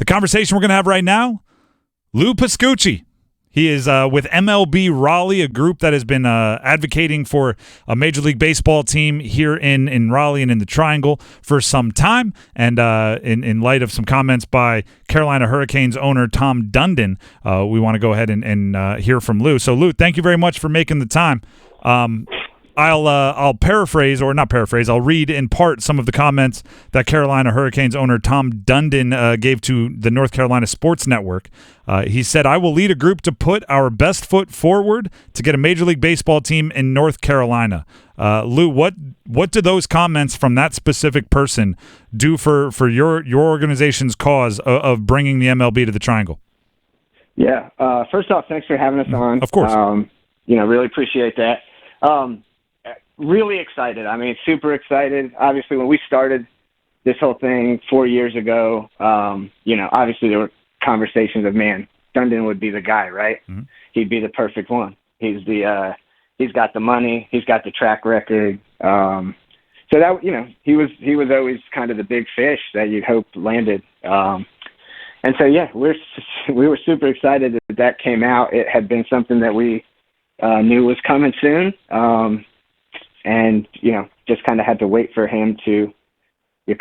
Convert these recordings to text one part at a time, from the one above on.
The conversation we're going to have right now, Lou Pascucci. He is with MLB Raleigh, a group that has been advocating for a Major League Baseball team here in Raleigh and in the Triangle for some time. And in light of some comments by Carolina Hurricanes owner Tom Dundon, we want to go ahead and hear from Lou. So, Lou, thank you very much for making the time. I'll paraphrase, or not paraphrase, I'll read in part some of the comments that Carolina Hurricanes owner Tom Dundon gave to the North Carolina Sports Network. He said, "I will lead a group to put our best foot forward to get a Major League Baseball team in North Carolina." Lou, what do those comments from that specific person do for your organization's cause of bringing the MLB to the Triangle? Yeah. First off, thanks for having us on. Of course. Really appreciate that. Really excited. I mean, super excited. Obviously, when we started this whole thing 4 years ago, obviously there were conversations of, man, Dundon would be the guy, right? Mm-hmm. He'd be the perfect one. He's got the money. He's got the track record. So that, he was always kind of the big fish that you'd hope landed. And so, yeah, we were super excited that came out. It had been something that we knew was coming soon. And, just kind of had to wait for him to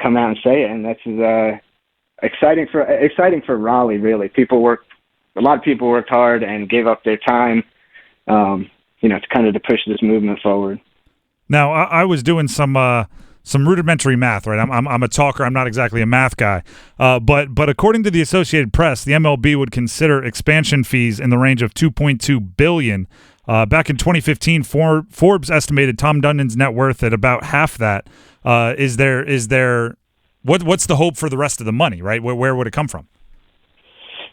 come out and say it. And that's exciting for Raleigh, really. A lot of people worked hard and gave up their time, to push this movement forward. Now, I was doing some rudimentary math, right? I'm a talker. I'm not exactly a math guy. But according to the Associated Press, the MLB would consider expansion fees in the range of $2.2 billion. Back in 2015, Forbes estimated Tom Dundon's net worth at about half that. Is there what's the hope for the rest of the money, right? Where would it come from?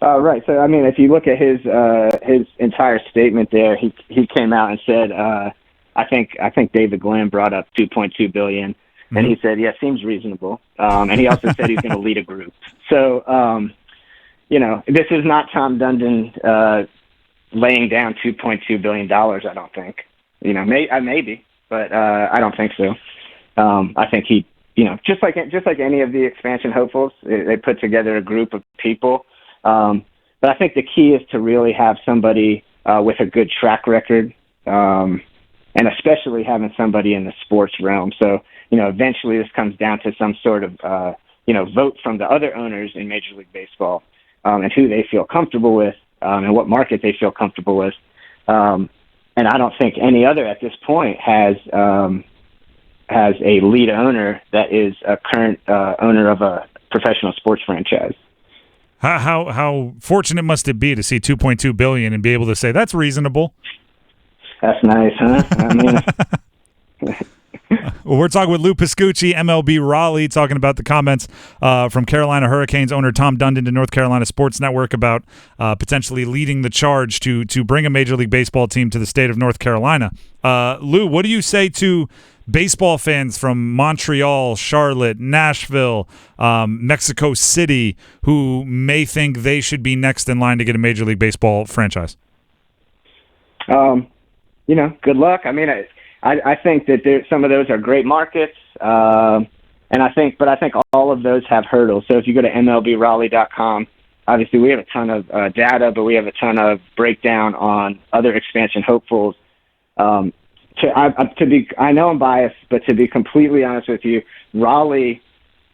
Right. So, I mean, if you look at his entire statement there, he came out and said, I think David Glenn brought up $2.2 billion, and he said, yeah, seems reasonable. And he also said he's going to lead a group. So, this is not Tom Dundon laying down $2.2 billion, I don't think. Maybe, but I don't think so. I think he, just like any of the expansion hopefuls, they put together a group of people. But I think the key is to really have somebody with a good track record, and especially having somebody in the sports realm. So, eventually this comes down to some sort of, vote from the other owners in Major League Baseball, and who they feel comfortable with, and what market they feel comfortable with. And I don't think any other at this point has a lead owner that is a current owner of a professional sports franchise. How fortunate must it be to see $2.2 billion and be able to say that's reasonable? That's nice, huh? I mean, well, we're talking with Lou Pascucci, MLB Raleigh, talking about the comments from Carolina Hurricanes owner Tom Dundon to North Carolina Sports Network about potentially leading the charge to bring a Major League Baseball team to the state of North Carolina. Lou, what do you say to baseball fans from Montreal, Charlotte, Nashville, Mexico City, who may think they should be next in line to get a Major League Baseball franchise? Good luck. I mean, I think that some of those are great markets, and I think all of those have hurdles. So if you go to MLBRaleigh.com, obviously we have a ton of data, but we have a ton of breakdown on other expansion hopefuls. I know I'm biased, but to be completely honest with you, Raleigh,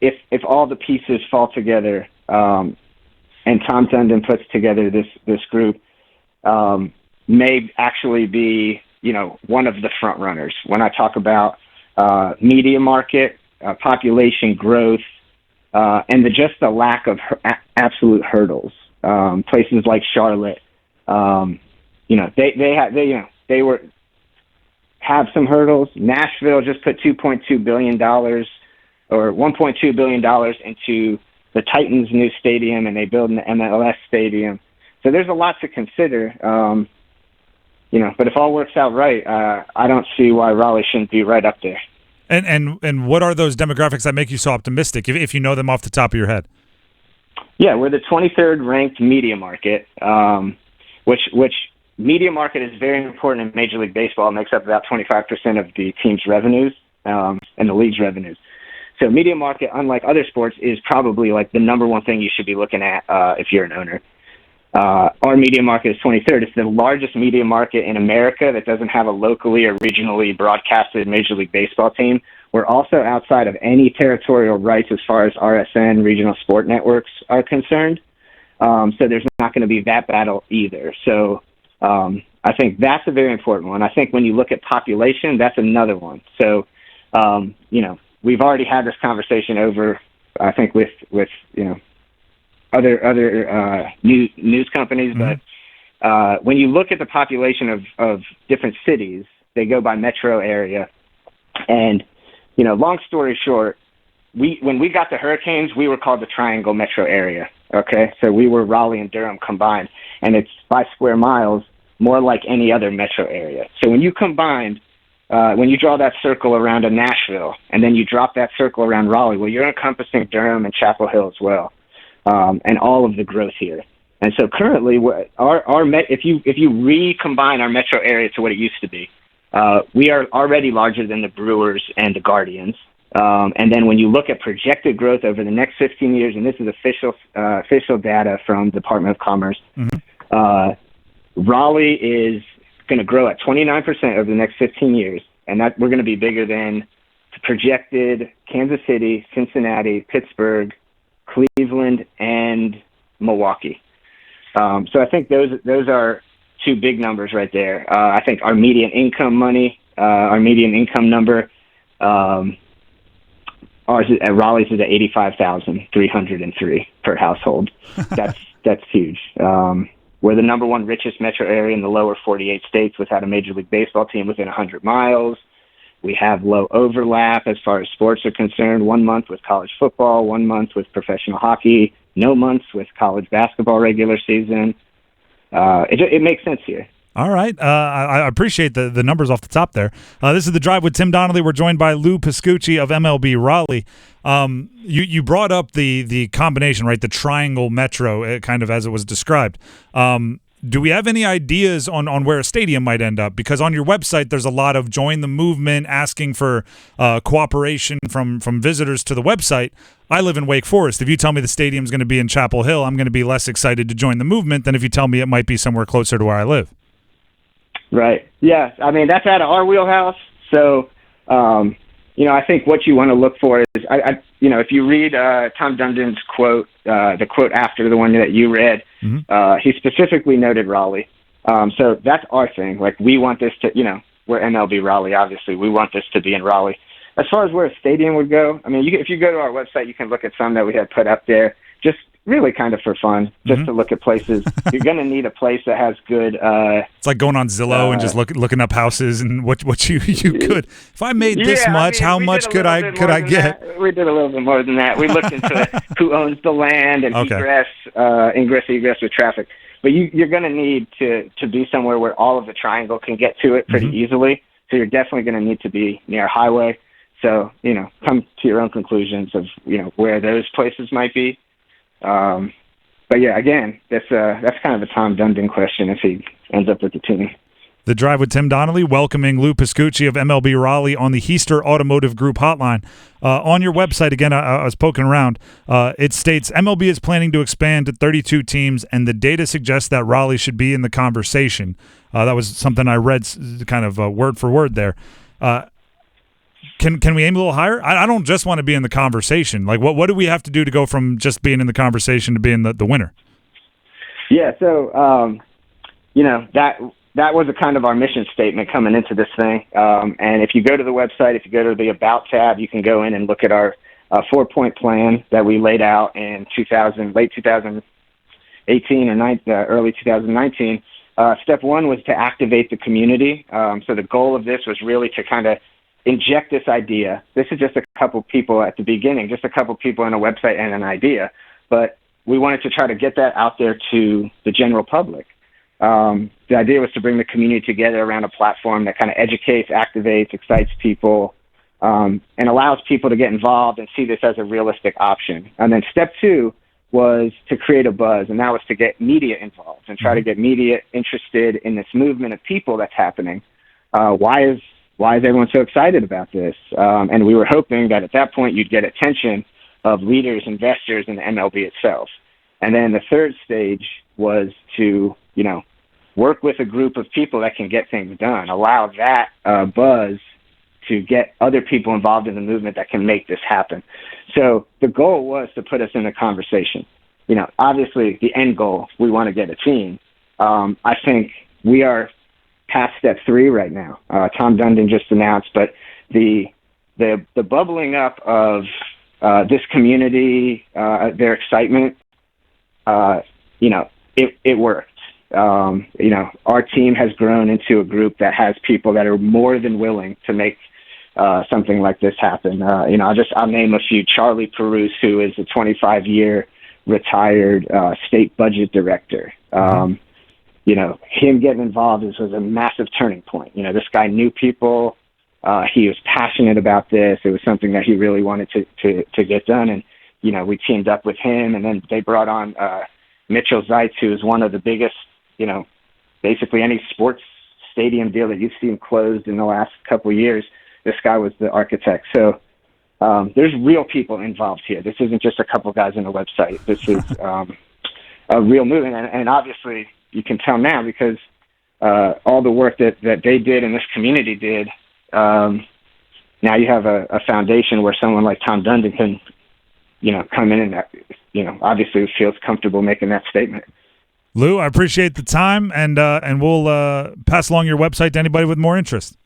if all the pieces fall together, and Tom Dundon puts together this group, may actually be, one of the front runners. When I talk about media market, population growth, and just the lack of absolute hurdles. Places like Charlotte, they have some hurdles. Nashville just put $2.2 billion or $1.2 billion into the Titans' new stadium, and they build an MLS stadium. So there's a lot to consider. But if all works out right, I don't see why Raleigh shouldn't be right up there. And what are those demographics that make you so optimistic, if you know them off the top of your head? Yeah, we're the 23rd ranked media market, which media market is very important in Major League Baseball. It makes up about 25% of the team's revenues and the league's revenues. So media market, unlike other sports, is probably like the number one thing you should be looking at if you're an owner. Our media market is 23rd. It's the largest media market in America that doesn't have a locally or regionally broadcasted Major League Baseball team. We're also outside of any territorial rights as far as RSN, regional sport networks, are concerned. So there's not going to be that battle either. So I think that's a very important one. I think when you look at population, that's another one. So, we've already had this conversation over, I think, with other news companies. Mm-hmm. But when you look at the population of different cities, they go by metro area. And, long story short, when we got the Hurricanes, we were called the Triangle Metro Area. Okay, so we were Raleigh and Durham combined, and it's by square miles more like any other metro area. So when you combined, when you draw that circle around a Nashville, and then you drop that circle around Raleigh, well, you're encompassing Durham and Chapel Hill as well, and all of the growth here. And so currently, if you recombine our metro area to what it used to be, we are already larger than the Brewers and the Guardians. And then when you look at projected growth over the next 15 years, and this is official data from Department of Commerce, Raleigh is going to grow at 29% over the next 15 years, and that we're going to be bigger than projected Kansas City, Cincinnati, Pittsburgh, Cleveland, and Milwaukee. So I think those are two big numbers right there. I think our median income number, ours at Raleigh's is at $85,303 per household. That's huge. We're the number one richest metro area in the lower 48 states without a Major League Baseball team within 100 miles. We have low overlap as far as sports are concerned. 1 month with college football, 1 month with professional hockey, no months with college basketball regular season. It makes sense here. All right. I appreciate the numbers off the top there. This is The Drive with Tim Donnelly. We're joined by Lou Pascucci of MLB Raleigh. You brought up the combination, right, the triangle metro, kind of as it was described. Do we have any ideas on where a stadium might end up? Because on your website, there's a lot of join the movement, asking for cooperation from visitors to the website. I live in Wake Forest. If you tell me the stadium's going to be in Chapel Hill, I'm going to be less excited to join the movement than if you tell me it might be somewhere closer to where I live. Right. Yeah. I mean, that's out of our wheelhouse. So, I think what you want to look for is, if you read Tom Dundon's quote, the quote after the one that you read, he specifically noted Raleigh. So that's our thing. Like, we want this to, we're MLB Raleigh, obviously. We want this to be in Raleigh. As far as where a stadium would go, I mean, if you go to our website, you can look at some that we had put up there, just really kind of for fun, just to look at places. You're going to need a place that has good... it's like going on Zillow and just looking up houses and what you could. If I made this much, how much could I get? We did a little bit more than that. We looked into who owns the land and ingress, egress with traffic. But you're going to need to be somewhere where all of the triangle can get to it pretty easily. So you're definitely going to need to be near a highway. So, come to your own conclusions of, where those places might be. But yeah, again, that's kind of a Tom Dundon question if he ends up with the team. The Drive with Tim Donnelly, welcoming Lou Pascucci of MLB Raleigh on the Heister Automotive Group hotline. On your website, again, I was poking around. It states MLB is planning to expand to 32 teams, and the data suggests that Raleigh should be in the conversation. That was something I read kind of word for word there. Can we aim a little higher? I don't just want to be in the conversation. Like, what do we have to do to go from just being in the conversation to being the winner? Yeah, so, that was a kind of our mission statement coming into this thing. And if you go to the website, if you go to the About tab, you can go in and look at our 4-point plan that we laid out in late 2018 or early 2019. Step one was to activate the community. So the goal of this was really to kind of inject this idea. This is just a couple people at the beginning, just a couple people on a website and an idea, but we wanted to try to get that out there to the general public. The idea was to bring the community together around a platform that kind of educates, activates, excites people, and allows people to get involved and see this as a realistic option. And then step two was to create a buzz, and that was to get media involved and try to get media interested in this movement of people that's happening. Why is why is everyone so excited about this? And we were hoping that at that point you'd get attention of leaders, investors, and the MLB itself. And then the third stage was to, work with a group of people that can get things done, allow that buzz to get other people involved in the movement that can make this happen. So the goal was to put us in a conversation. Obviously the end goal, we want to get a team. I think we are past step 3 right now. Tom Dundon just announced, but the bubbling up of this community, their excitement, it worked. Our team has grown into a group that has people that are more than willing to make something like this happen. I'll name a few. Charlie Perouse, who is a 25-year retired state budget director. Him getting involved was a massive turning point. This guy knew people. He was passionate about this. It was something that he really wanted to get done. And, we teamed up with him, and then they brought on Mitchell Zeitz, who is one of the biggest, basically any sports stadium deal that you've seen closed in the last couple of years. This guy was the architect. So there's real people involved here. This isn't just a couple guys on a website. This is a real movement. And obviously you can tell now because all the work that they did and this community did, now you have a foundation where someone like Tom Dundon can, come in and, obviously feels comfortable making that statement. Lou, I appreciate the time, and we'll pass along your website to anybody with more interest.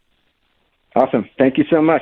Awesome. Thank you so much.